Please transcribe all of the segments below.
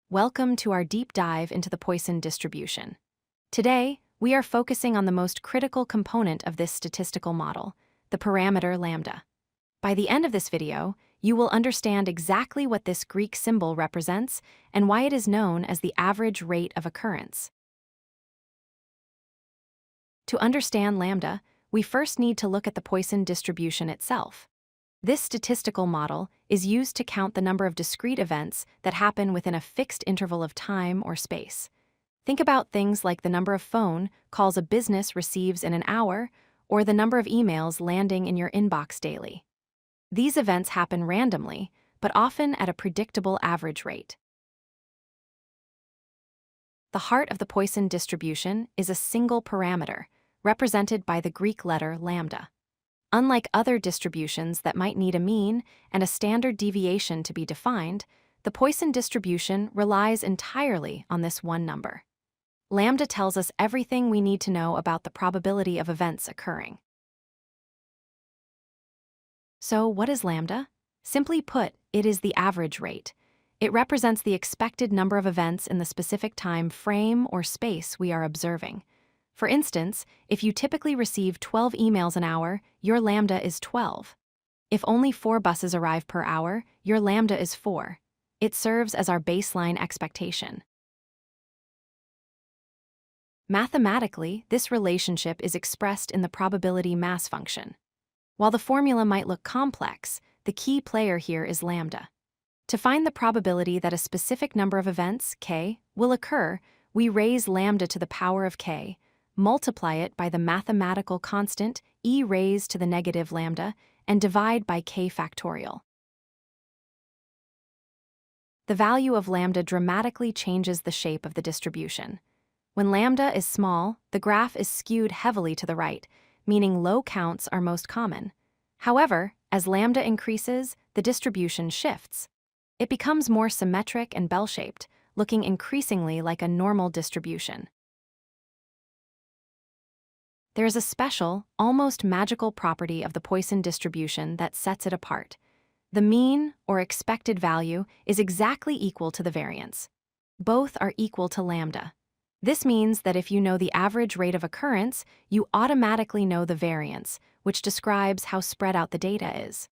Welcome to our deep dive into the Poisson distribution. Today, we are focusing on the most critical component of this statistical model, the parameter lambda. By the end of this video, you will understand exactly what this Greek symbol represents and why it is known as the average rate of occurrence. To understand lambda, we first need to look at the Poisson distribution itself. This statistical model is used to count the number of discrete events that happen within a fixed interval of time or space. Think about things like the number of phone calls a business receives in an hour or the number of emails landing in your inbox daily. These events happen randomly, but often at a predictable average rate. The heart of the Poisson distribution is a single parameter, represented by the Greek letter lambda. Unlike other distributions that might need a mean and a standard deviation to be defined, the Poisson distribution relies entirely on this one number. Lambda tells us everything we need to know about the probability of events occurring. So, what is lambda? Simply put, it is the average rate. It represents the expected number of events in the specific time frame or space we are observing. For instance, if you typically receive 12 emails an hour, your lambda is 12. If only 4 buses arrive per hour, your lambda is 4. It serves as our baseline expectation. Mathematically, this relationship is expressed in the probability mass function. While the formula might look complex, the key player here is lambda. To find the probability that a specific number of events, k, will occur, we raise lambda to the power of k, multiply it by the mathematical constant e raised to the negative lambda, and divide by k factorial. The value of lambda dramatically changes the shape of the distribution. When lambda is small, the graph is skewed heavily to the right, meaning low counts are most common. However, as lambda increases, the distribution shifts. It becomes more symmetric and bell-shaped, looking increasingly like a normal distribution. There is a special, almost magical property of the Poisson distribution that sets it apart. The mean, or expected value, is exactly equal to the variance. Both are equal to lambda. This means that if you know the average rate of occurrence, you automatically know the variance, which describes how spread out the data is.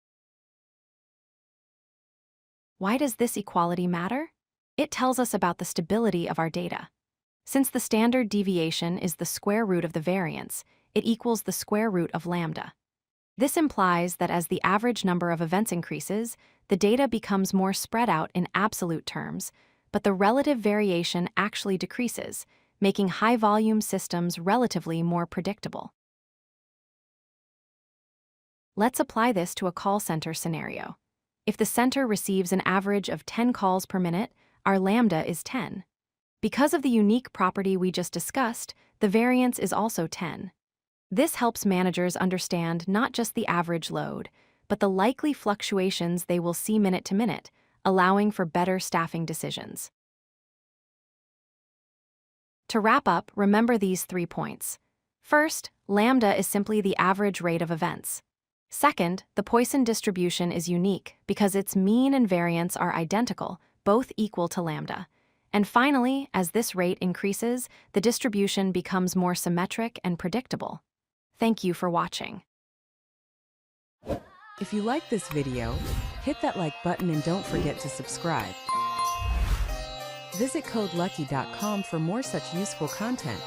Why does this equality matter? It tells us about the stability of our data. Since the standard deviation is the square root of the variance, it equals the square root of lambda. This implies that as the average number of events increases, the data becomes more spread out in absolute terms, but the relative variation actually decreases, making high-volume systems relatively more predictable. Let's apply this to a call center scenario. If the center receives an average of 10 calls per minute, our lambda is 10. Because of the unique property we just discussed, the variance is also 10. This helps managers understand not just the average load, but the likely fluctuations they will see minute to minute, allowing for better staffing decisions. To wrap up, remember these 3 points. First, lambda is simply the average rate of events. Second, the Poisson distribution is unique because its mean and variance are identical, both equal to lambda. And finally, as this rate increases, the distribution becomes more symmetric and predictable. Thank you for watching. If you like this video, hit that like button and don't forget to subscribe. Visit codelucky.com for more such useful content.